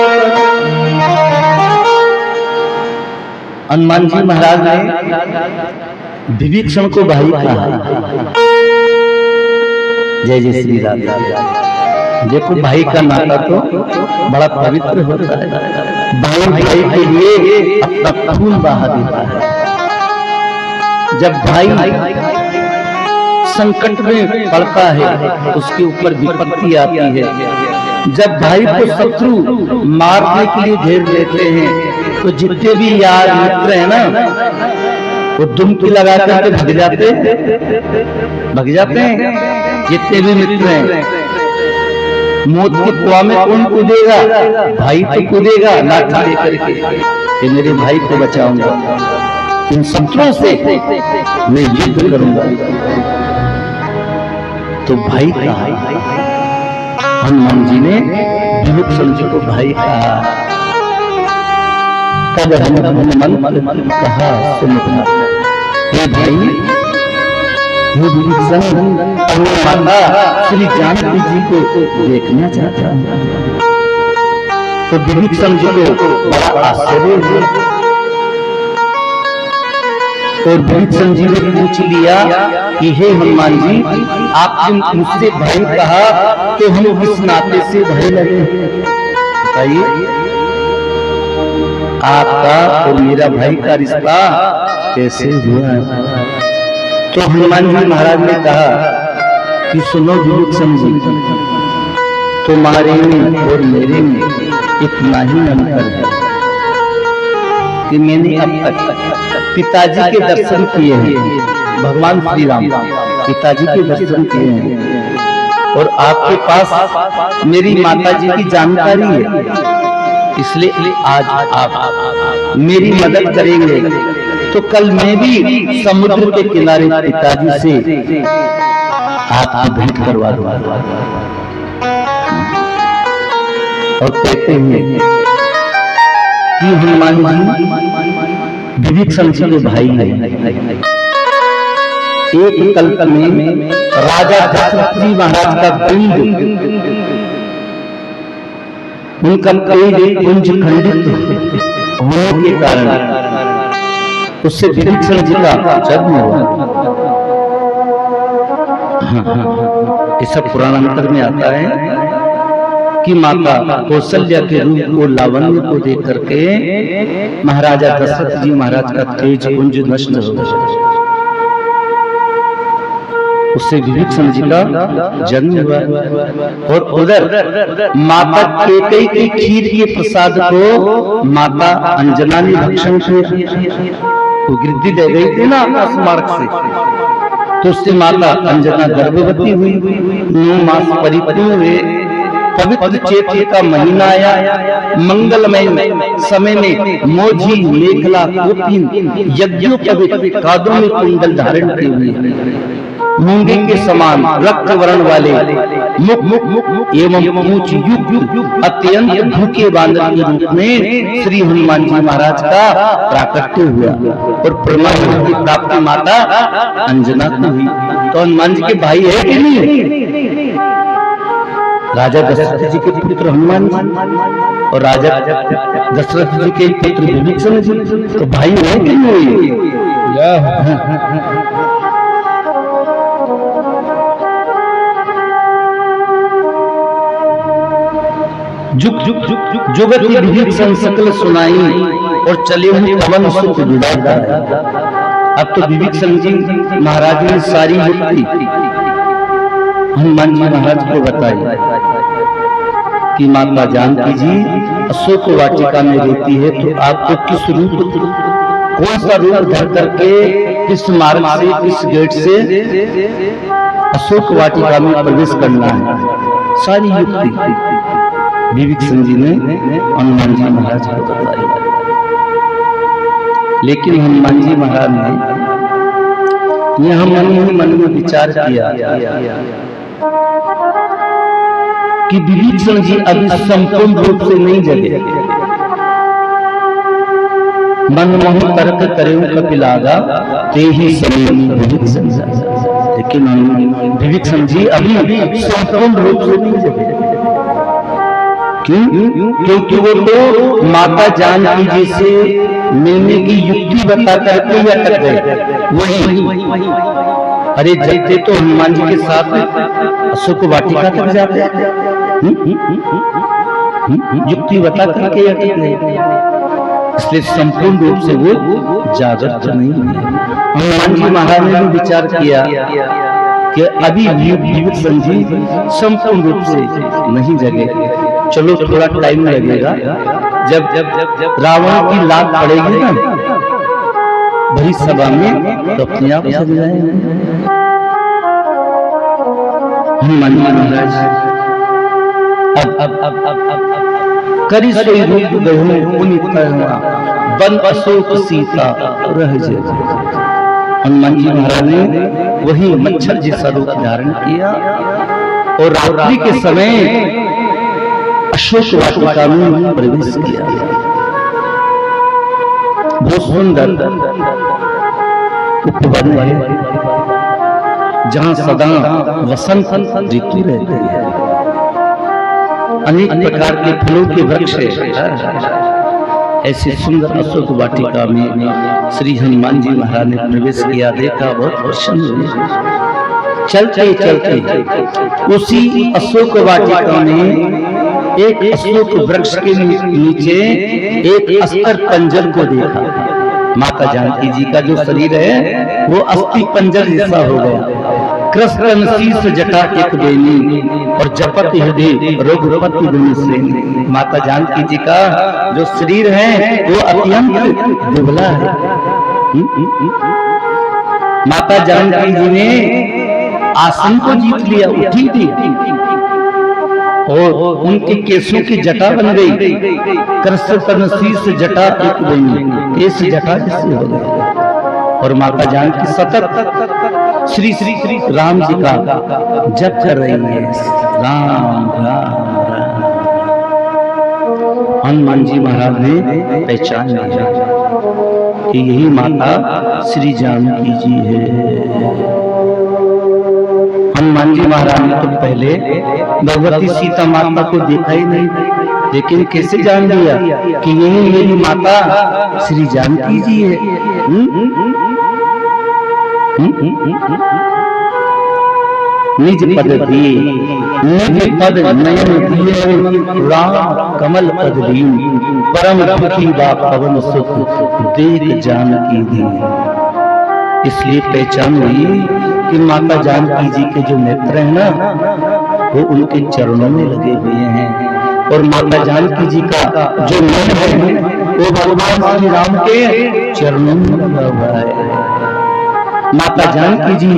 हनुमान जी महाराज ने विभीषण को भाई कहा। जय जय श्री राम। देखो भाई का नाता तो बड़ा पवित्र होता है। भाई भाई के लिए अपना खून बहा देता है। जब भाई संकट में पड़ता है, उसके ऊपर विपत्ति आती है, जब भाई को शत्रु मारने के लिए घेर लेते हैं, तो जितने भी यार मित्र हैं ना, वो दुमकी लगा करके भग जाते हैं। जितने भी मित्र हैं, मौत की कुआं में कौन कूदेगा? भाई तो कूदेगा लाठी लेकर के, कि मेरे भाई को बचाऊंगा, इन शत्रुओं से मैं युद्ध करूंगा। तो भाई कहा, हनुमान जी ने विभीषण जी को भाई कहा। तब हनुमान कहा सुन हे भाई, हे विभीषण, माता श्री जानकी जी को देखना चाहता हूं। तो विभीषण जी को बड़ा आश्चर्य हुआ और विभीषण जी ने पूछ लिया कि हे हनुमान जी, आपने मुझसे भाई कहा तो हम किस नाते से भाई लगे? बताइए, आपका और मेरा भाई का रिश्ता कैसे हुआ? तो हनुमान जी महाराज ने कहा कि सुनो विभीषण जी, तुम्हारे में और मेरे में इतना ही अंतर है कि मैंने अब तक पिताजी के दर्शन किए हैं। भगवान श्री राम पिताजी के दर्शन किए हैं और आपके पास मेरी माता जी की जानकारी है, इसलिए आज आप मेरी मदद करेंगे तो कल मैं भी समुद्र के किनारे पिताजी से आपकी भेंट करवा दूंगा। और कहते हैं कि हनुमान जी विभीषण जी के भाई हैं। एक कल्प में राजा दशरथ जी महाराज का पिंड, उनका कुंज खंडित होने के कारण उससे विभीषण जी का जन्म हुआ। ये सब पुराणांतर में आता है कि माता कौशल्या के रूप को, लावण्य को देख करके महाराजा दशरथ जी महाराज का तेज कुंज नष्ट हो गया। उससे विभीषण जी का जन्म हुआ और उधर माता कैकेयी की खीर के प्रसाद को माता अंजना ने भक्षण किया। वो गिरधी ले गई थी ना आकाश मार्ग से, तो उससे माता अंजना गर्भवती हुई। 9 मास परिपूर्ण हुए। पवित्र चैत्र का महीना आया। मंगलमय समय में मोजी मेखला कोपिन यज्ञोपवीत कादों में कुंडल धारण किए हुए, मूंगे के समान रक्त वर्ण वाले मुख एवं पूंछ युक्त अत्यंत भूखे बांदर के रूप में श्री हनुमान जी महाराज का प्राकट्य हुआ और परमात्मा की प्राप्ति माता अंजना को हुई। तो हनुमान जी के भाई है कि नहीं? राजा दशरथ जी के पुत्र हनुमान जी और राजा दशरथ जी के पुत्र विभीषण जी, तो भाई है कि नहीं? जुग जुग जुग जुगति विभीषण सकल सुनाई और चले हुए पवन सुख विदाता। अब तो विभीषण जी महाराज ने सारी युक्ति हनुमान जी महाराज को बताई कि माता जानकी जी अशोक वाटिका में रहती है, तो आपको किस रूप, कौन सा रूप धर करके, किस मार्ग से, किस गेट से अशोक वाटिका में प्रवेश करना है। सारी युक्ति विभीषण जी ने हनुमान जी महाराज को बताई। लेकिन हनुमान जी महाराज ने यह मन में विचार किया कि विभीषण जी अभी संपूर्ण रूप से नहीं जगे, मनमोह तर्क करे कपिलागा ते ही समय विवेक समझा। लेकिन विवेक समझी अभी संपूर्ण रूप से नहीं जगे। क्यों? क्योंकि वो तो माता जानकी जी से मिलने की युक्ति बता करके ही अटक गए। वही अरे जैसे तो हनुमान जी के साथ अशोक वाटिका तक जाते युक्ति बता करके अटक गए, इसलिए संपूर्ण रूप से वो जागृत नहीं है। हनुमान जी महाराज ने भी विचार किया कि अभी विवेक समझी संपूर्ण रूप से नहीं जगे, चलो थोड़ा टाइम लगेगा। जब रावण की लात पड़ेगी ना भरी सभा में तो अपने आप जग जाएंगे। हनुमान जी महाराज अब करी सोई रूप गहूं पुनित बन अशोक सीता रह जाए। हनुमान जी महाराज ने वही मच्छर जैसा रूप धारण किया और रात्रि के समय अशोक वाटिका में प्रवेश किया। बहुत सुंदर उपवन है जहां सदा वसंत ऋतु रहती है, अनेक प्रकार के फलों के वृक्ष है। ऐसी सुंदर अशोक वाटिका में श्री हनुमान जी महाराज ने प्रवेश किया, देखा, बहुत प्रसन्न हुए। चलते चलते उसी अशोक वाटिका में एक अशोक वृक्ष के नीचे एक अस्तर पंजर को देखा। माता जानकी जी का जो शरीर है वो अस्थि पंजर जैसा हो गया। कृष्ण शीर्ष जटा एक बेनी और जपत हृदय रघुपति गुण श्रेणी। माता जानकी जी का जो शरीर है वो अत्यंत दुबला है। माता जानकी जी ने आसन को जीत लिया, उठी थी और उनके केसों की जटा बन गई। कृष्ण शीर्ष जटा एक बेनी, केस जटा जैसे हो गए। और माता जानकी सतत श्री श्री श्री राम जी का जप कर रही है, राम राम राम। हनुमान जी महाराज ने पहचान लिया कि यही माता श्री जानकी जी है। हनुमान जी महाराज ने तो पहले भगवती सीता माता को देखा ही नहीं, लेकिन कैसे जान लिया कि यही मेरी माता श्री जानकी जी है। निज पद दिए, निज पद नयन दिए, राम कमल पद लीन, परम दुखी बा पवन सुख देख जानकी दी। इसलिए पहचान हुई कि माता जानकी जी के जो नेत्र हैं ना वो उनके चरणों में लगे हुए हैं, और माता जानकी जी का जो मन है वो भगवान श्री राम के चरणों में लगा हुआ है। माता जानकी जी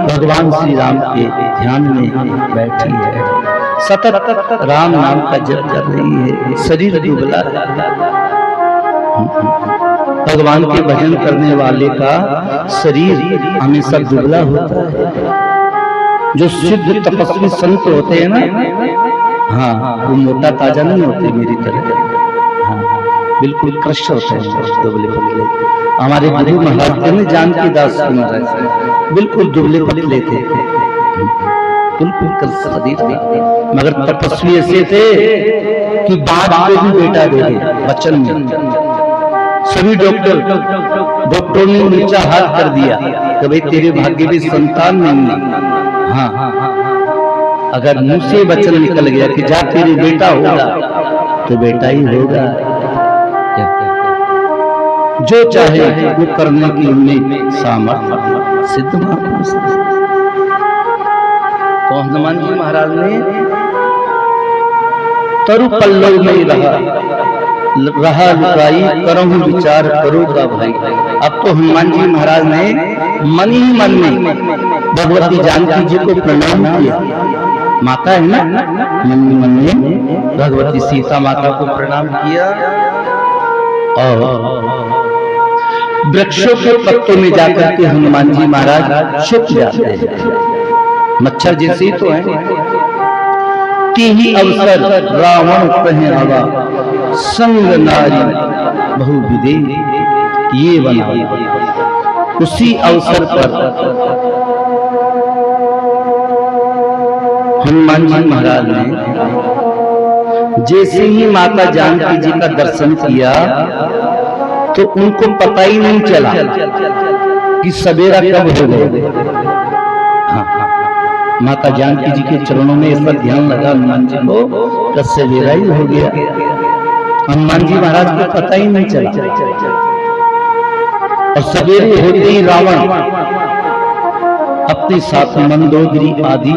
भगवान श्री राम के ध्यान में बैठी है, सतत राम नाम का जप कर रही है। शरीर दुबला है। भगवान के भजन करने वाले का शरीर हमेशा दुबला होता है। जो सिद्ध तपस्वी संत होते हैं ना, हाँ, वो मोटा ताजा नहीं होते मेरी तरह, हाँ, बिल्कुल कृष्ण होते हैं, दुबले पतले। हमारे गुरु महाराज ने जानकी दास महाराज बिल्कुल दुबले पतले थे, बिल्कुल शरीर थे, मगर तपस्वी ऐसे थे कि बाप को भी बेटा दे दे वचन में। सभी डॉक्टरों ने नीचा हाथ कर दिया कि भाई तेरे भाग्य में संतान नहीं है। हाँ, अगर मुंह से वचन निकल गया कि जा तेरे बेटा होगा तो बेटा ही होगा। जो चाहे वो करने की उनमें सामर्थ्य सिद्ध महापुरुष। तो हनुमान जी महाराज ने तरु पल्लव में रहा लुकाई, करहु विचार करोगा भाई। अब तो हनुमान जी महाराज ने मन ही मन में भगवती जानकी जी को प्रणाम किया। माता है ना, मन ही मन में भगवती सीता माता को प्रणाम किया और वृक्षों के पत्तों में जाकर के हनुमान जी महाराज छुप जाते हैं। मच्छर जैसे ही तो है। तीही अवसर रावण कहे हवा, संग नारी बहु विदे। ये बना। उसी अवसर पर हनुमान जी महाराज ने जैसे ही माता जानकी जी का दर्शन किया तो उनको पता ही नहीं चला कि सवेरा कब हो गया। माता जानकी जी के चरणों में ऐसा ध्यान लगा हनुमान जी को, तो सवेरा ही हो गया। हनुमान जी महाराज को पता ही नहीं चला। और सवेरे होते ही रावण अपने साथ मंदोदरी आदि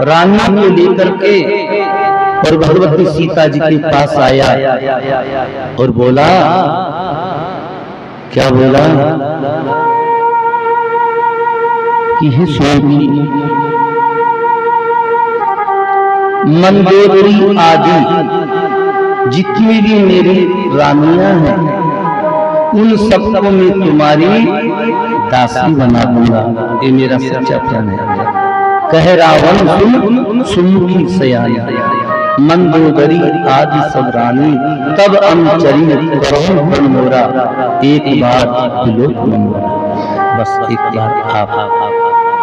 रानी को लेकर के और भगवती सीता जी के पास आया और बोला, क्या बोला कि हे स्वामी, मंदोदरी आदि जितनी भी मेरी रानियां हैं उन सबको मैं तुम्हारी दासी बना दूंगा। ये मेरा सच्चा प्रण है। कह रावण सुन सुमुखी सयानी, मंदोदरी आदि सब रानी तब अनुचरी करो बन मोरा, एक बार विलोक न मोरा। बस एक बार आप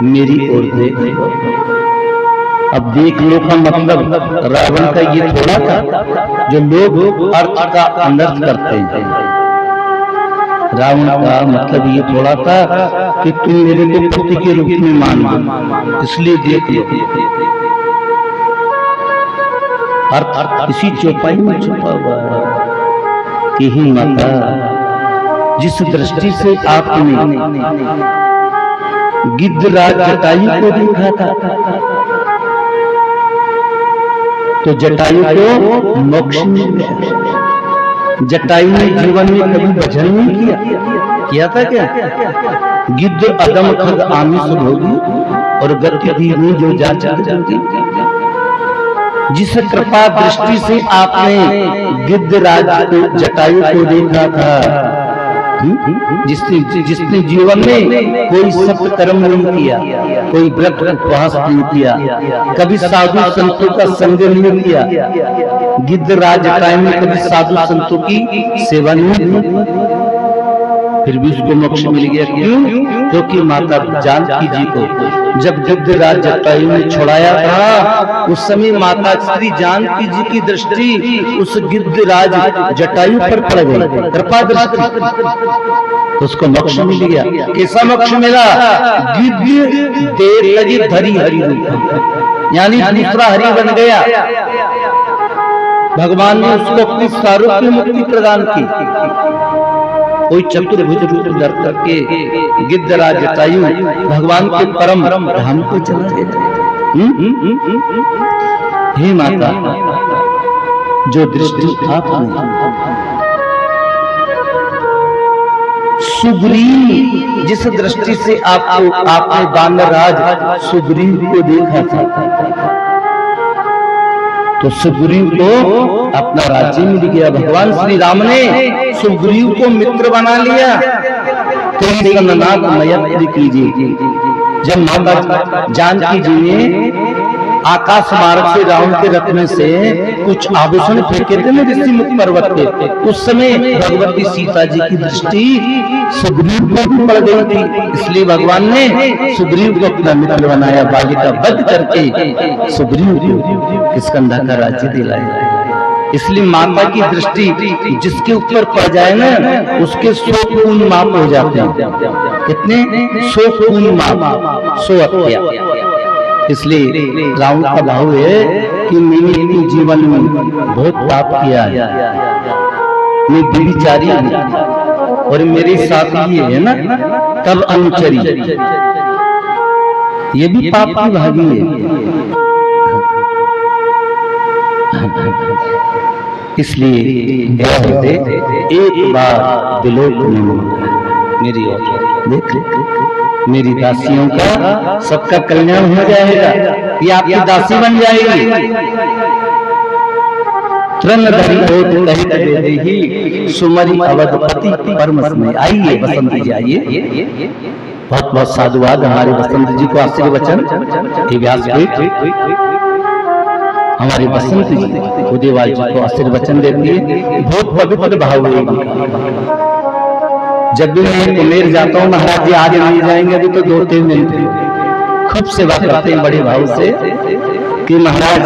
मेरी ओर देख लो। अब देख लो का मतलब रावण का ये थोड़ा था जो लोग अर्थ का अनर्थ करते हैं। रावण का मतलब ये थोड़ा था कि तुम मेरे को पुत्र के रूप में मान लो, इसलिए देख लो। अर्थ इसी चौपाई में छुपा हुआ है कि ही माता, जिस दृष्टि से आपने गिद्धराज जटायु को देखा था तो जटायु को मोक्ष मिल गया। जटायु ने जीवन में कभी भजन नहीं किया था क्या? गिद्ध अदम खग आमिष भोगी और गति दीनी जो जा चुकी। जिस कृपा दृष्टि से आपने गिद्धराज को जटायु को देखा था, जिसने जीवन में कोई सत्य कर्म नहीं किया, कोई व्रत उपवास नहीं किया, कभी साधु संतों का संग नहीं किया, गिद्धराज जटायु ने कभी साधु संतों की सेवा नहीं की, फिर भी उसको मोक्ष मिल गया। क्यों? क्योंकि माता जानकी जी को जब गिद्धराज जटायु ने छुड़ाया था उस समय माता श्री जानकी जी की दृष्टि उस गिद्धराज जटायु पर पड़ गई, कृपा दृष्टि, तो उसको मोक्ष मिल गया। कैसा मोक्ष मिला? गिद्ध देर लगी धरी हरि रूप, यानी दूसरा हरि बन गया। भगवान ने उसको अपनी सारूप्य मुक्ति प्रदान की। कोई चतुर्भुज रूप धर करके गिद्धराज जटायु भगवान के परम धाम को चला गया। हे माता, जो दृष्टि आपने सुग्रीव, जिस दृष्टि से आपने वानरराज सुग्रीव को देखा था, तो सुग्रीव को अपना राज्य मिल गया। भगवान श्री राम ने सुग्रीव को मित्र बना लिया। तो मैत्री कीजिए। जब माता जानकी जी ने आकाश मार्ग से रावण के रथ में से कुछ आभूषण फेंके थे ना ऋषि मुख पर्वत पे, उस समय भगवती सीता जी की दृष्टि सुग्रीव को भी पड़ गई थी। इसलिए भगवान ने सुग्रीव को अपना मित्र बनाया, बाली का वध करके सुग्रीव को स्कंधा का राज्य दिलाया। इसलिए माता की दृष्टि जिसके ऊपर पड़ जाए ना, उसके 100 पूर्ण माप हो जाते हैं। कितने? 100 पूर्ण माप, 100 हत्या। इसलिए रावण का भाव है कि मैंने जीवन में बहुत पाप किया है, मैं व्यभिचारी हूं और मेरे साथ ये है ना तब अनुचरी, ये भी पाप की भागी है। इसलिए एक बार विलोक मेरी ओर देख, मेरी दासियों का सबका कल्याण हो जाएगा, ये आपकी दासी बन जाएगी। तृण धरी ओट कहित देहि सुमरी अवधपति परमस में। आइए बसंत जी, आइए। बहुत बहुत साधुवाद हमारे बसंत जी को आशीर्वचन। व्यासपीठ हमारे बसंत जी उदयवाल जी को आशीर्वचन देती है। बहुत पवित्र भाव है। जब भी मैं कुमेर जाता हूँ, महाराज जी आज नहीं जाएंगे, अभी तो 2-3 दिन थे, खूब सेवा करते हैं बड़े भाव से कि महाराज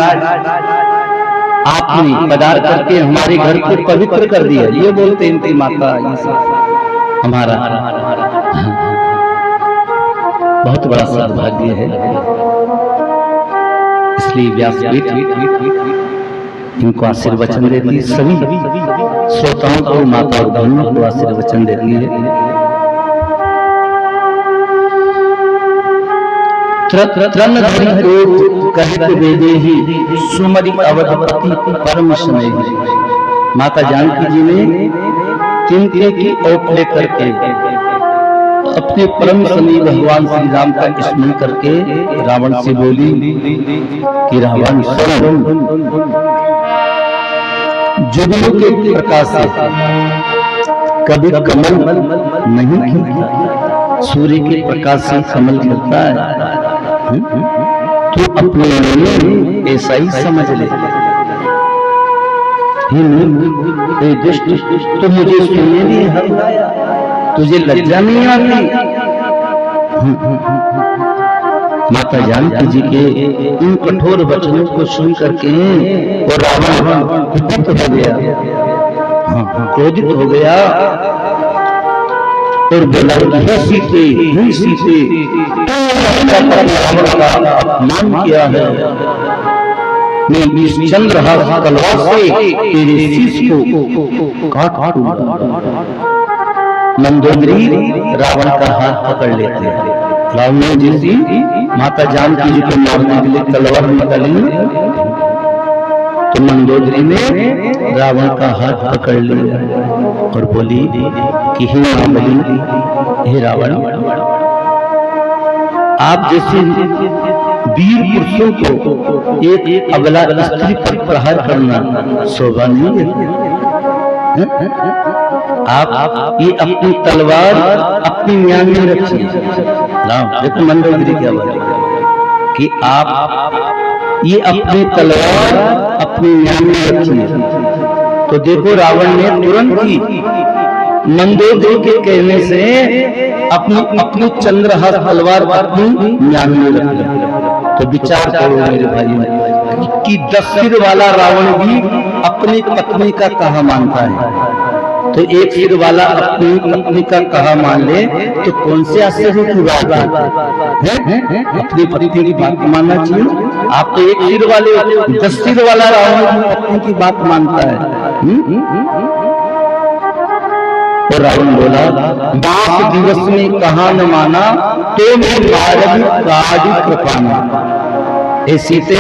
आपने पधार करके हमारे घर को पवित्र कर दिया, ये बोलते हैं इनकी माता। हमारा बहुत बड़ा सौभाग्य है। इसलिए व्यासपीठ इनको आशीर्वचन देती, सभी श्रोताओं को, माता और बहनों को आशीर्वचन देती है। त्रन धरि कोट कहत वेदे ही सुमरि अवधपति परम स्नेही। माता जानकी जी ने तिनके की ओट लेकर के अपने परम स्नेही भगवान श्री राम का स्मरण करके रावण से बोली कि रावण सुन, जुगनू के प्रकाश से कभी कमल नहीं खिलता, सूर्य के प्रकाश से कमल खिलता है। तू अपने मन ऐसा ही समझ ले। हे दुष्ट, तो मुझे सुनने नहीं हटाया, तुझे लज्जा नहीं आती? माता जानकी जी के इन कठोर वचनों को सुन करके और रावण क्रोधित हो गया, क्रोधित हो गया और बोला, सीते रावण का अपमान किया है, मैं इस चंद्रहास तलवार से तेरे शीश को काट दूंगा। मंदोदरी रावण का हाथ पकड़ लेते हैं। रावण जी माता जानकी जी को मारने के लिए तलवार निकाली तो मंदोदरी ने रावण का हाथ पकड़ लिया और बोली कि हे महाबली, हे रावण, आप जैसे वीर पुरुषों को एक अबला स्त्री पर प्रहार करना शोभा नहीं है। आप ये अपनी तलवार अपनी म्यान में रखिए। राम देखो मंदोदरी क्या बात है कि आप ये अपनी तलवार अपनी म्यान में रखिए। तो देखो रावण ने तुरंत ही मंदोदरी के कहने से अपनी चंद्रहास तलवार अपनी म्यान में रख लिया। तो विचार करो मेरे भाई कि 10 सिर वाला रावण भी अपनी पत्नी का कहा मानता है, तो एक सिर वाला अपनी पत्नी का कहा मान ले तो कौन से आश्चर्य की बात है? अपनी पत्नी की बात मानना चाहिए। आप तो एक सिर वाले, 10 सिर वाला रावण की पत्नी की बात मानता है। तो रावण बोला, 10 दिवस में कहा न माना तो मैं मारब काढ़ी कृपाना। हे सीते,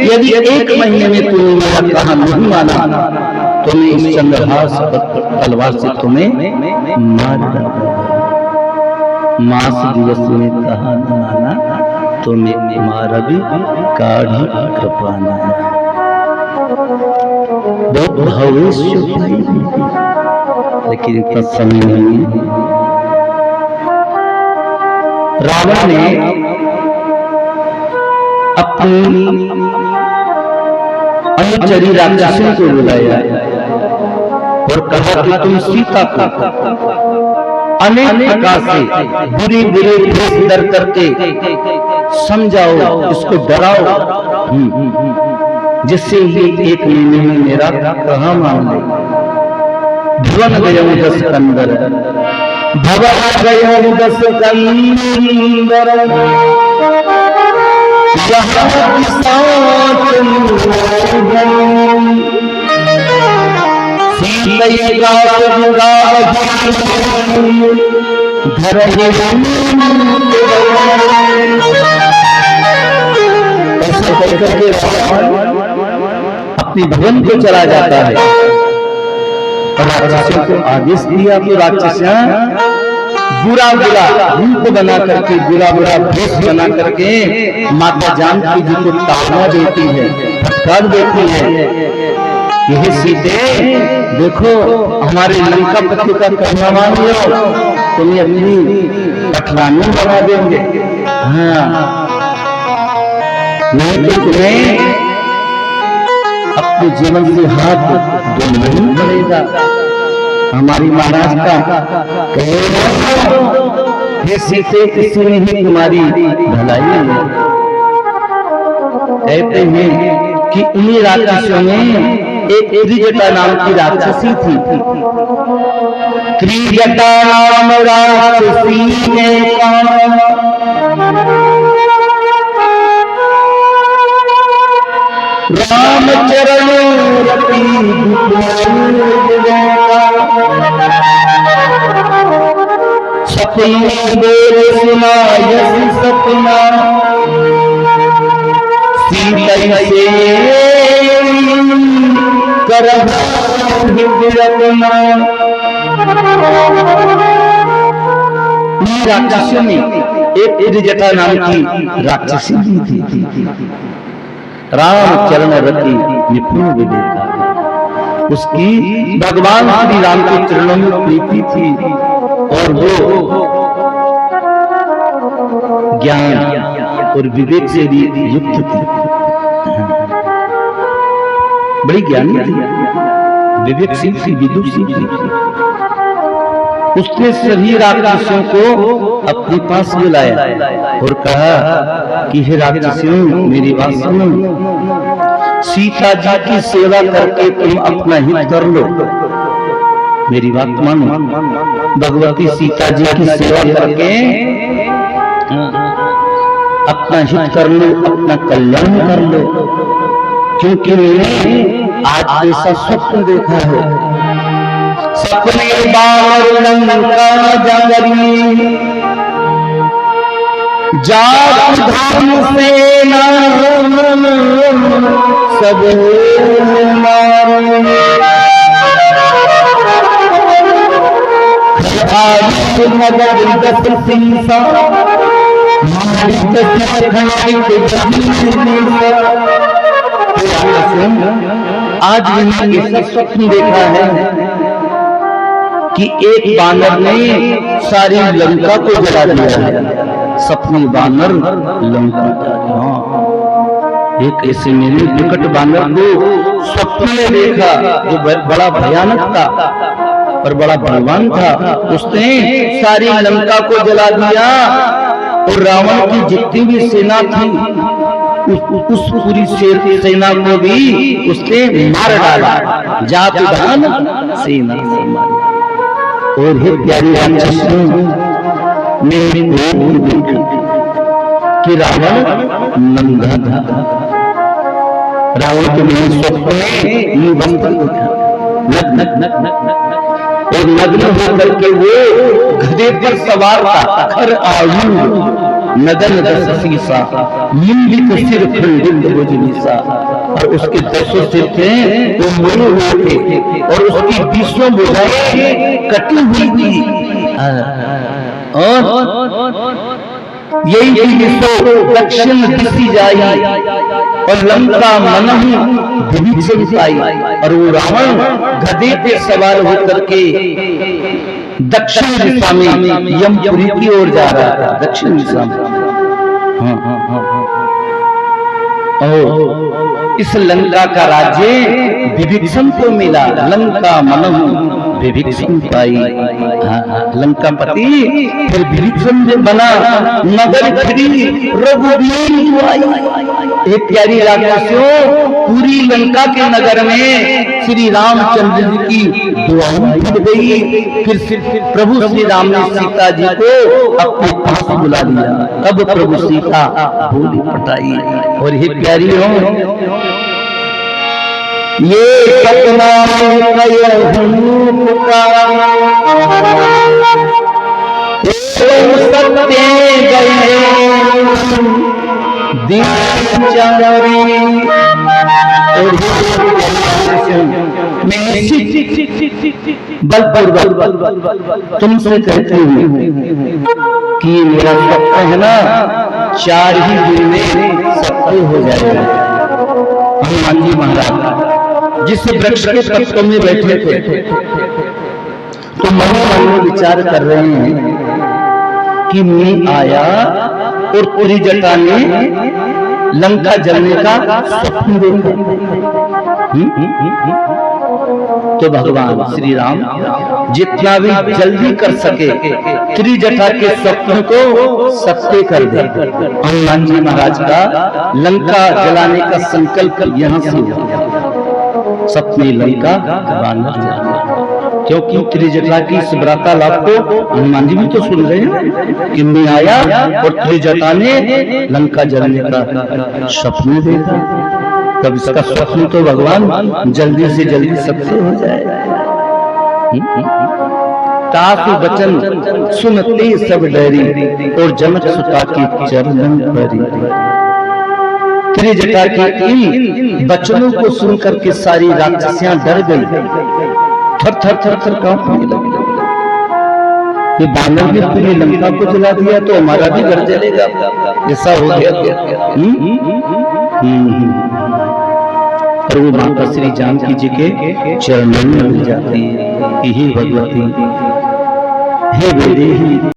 यदि 1 महीने में तूने मेरा कहा नहीं माना तो मैं इस चंद्रहास तलवार से तुम्हें मार डालूंगा। मास दिवस में कहा न माना तो मैं मारब काढ़ी कृपाना। बहुत भविष्य लेकिन इतना समय नहीं है। रावण ने अपनी अनुचरी राक्षसों को बुलाया और कहा कि तुम सीता को अनेक प्रकार से बुरी बुरी भेष डर करके समझाओ, इसको डराओ, जिससे ये 1 महीने में मेरा कहा मान ले। भवन गयं 10 कंदर, भवन गयं 10 कंदर, यहाँ साथ सीता घर ऐसा करके अपनी भवन को चला जाता है। राक्षसों को आदेश दिया कि राक्षस बुरा रूप बना करके, बुरा भेष बना करके माता जानकी जी को ताड़ना देती है, फटकार देती है। यही सीते देखो हमारे लंका पति का कहना मान लो, तुम्हें अपनी पटरानी बना देंगे। हाँ, नहीं तो तुम्हें अपने जीवन से हाथ धोना ही पड़ेगा। हमारी महाराज का हे सीते इसमें ही तुम्हारी भलाई है। कहते हैं कि उन्हीं राक्षसों में एक त्रिजटा नाम की राक्षसी थी। त्रिजटा नाम राक्षसी ने राम चरण रति सपने बोल सुना यस सपना सीता से करना राक्षसी में एक त्रिजटा नाम की राक्षसी थी। राम चरण रति निपुण विवेका, उसकी भगवान श्री राम के चरणों में प्रीति थी और वो ज्ञान और विवेक से भी युक्त थी। बड़ी ज्ञानी थी, विवेकशील थी, विदुषी थी। उसने सभी राक्षसों को अपने पास बुलाया और कहा कि हे राक्षसियों, मेरी बात सुनो। सीता जी की सेवा करके तुम अपना हित कर लो। मेरी बात मानो, भगवती सीता जी की सेवा करके अपना हित कर लो, अपना कल्याण कर लो। क्योंकि मैंने आज ऐसा स्वप्न देखा है। सपने बार लंका जंगरी जात धर्म सेना सब मारे मगध दस सीसा आज मैंने ऐसा स्वप्न देखा है कि एक बानर ने सारी लंका को जला दिया है। सपने बानर लंका, एक ऐसे मेरे विकट बानर को स्वप्न में देखा जो बड़ा भयानक था और बड़ा बलवान था। उसने सारी लंका को जला दिया और रावण की जितनी भी सेना थी उस पूरी सेना को भी उसने मार डाला। जात दान सेना से मारा। और हे प्यारे राक्षसों, मेरे देखा कि रावण नंगा था। रावण को मैंने स्वप्न में निबंधन देखा और नग्न होकर के वो गधे पर सवार था। खर आयु नदन दस सीसा लिंबित सिर खंडित भुजनीसा, और उसके 10 सिर थे वो मुड़े हुए थे और उसकी 20 भुजाएं कटी हुई थी। और यही दिशो दक्षिण दिशि जाई और लंका मनहु विभीषण पाई। और वो रावण गधे पे सवार होकर के दक्षिण दिशा में यमपुरी की ओर जा रहा था। दक्षिण दिशा में इस लंका का राज्य विभीषण को मिला। लंका मनहु विभीषण पाई। लंकापति फिर विभीषण ने बना। नगर फिरी रघुवीर आई। एक प्यारी राक्षसों, पूरी लंका के नगर में श्री रामचंद्र जी की दुआएं मिल गई। फिर प्रभु श्री राम ने सीता जी को अपने पास बुला लिया। तब प्रभु सीता भूली पटाई। और हे प्यारी हो, ये सपना सत्य गए दिनचरी। बलपूर्वक तुमसे कहती हूँ कि मेरा स्वप्न है ना, 4 ही दिन में सत्य हो जाएगा। हनुमान जी महाराज जिस वृक्ष के पत्तों में बैठे थे तो मन में विचार कर रहे हैं कि मैं आया और पूरी जटा ने लंका जलने का स्वप्न देखा। तो भगवान श्री राम जितना भी जल्दी कर सके त्रिजटा के स्वप्न को सत्य कर दे। हनुमान जी महाराज का लंका जलाने का संकल्प यहाँ से हुआ, सपने लंका बानर जलाने। क्योंकि त्रिजटा की इस वार्तालाप को हनुमान जी भी तो सुन रहे हैं कि मैं आया और त्रिजटा ने लंका जलाने का स्वप्न देखा। तब इसका स्वप्न तो भगवान जल्दी से जल्दी सत्य हो जाए। तासु बचन सुनते सब डरी और जनक सुता की चरणन परी। त्रिजटा के इन वचनों को सुनकर के सारी राक्षसियां डर गई, थर थर थर थर कांपने लगी। ये बानर ने पूरी लंका को जला दिया तो हमारा भी घर जलेगा, ऐसा हो गया। और वो माता श्री जानकी जी के चरणों में मिल जाती है। हे भगवती, हे वैदेही।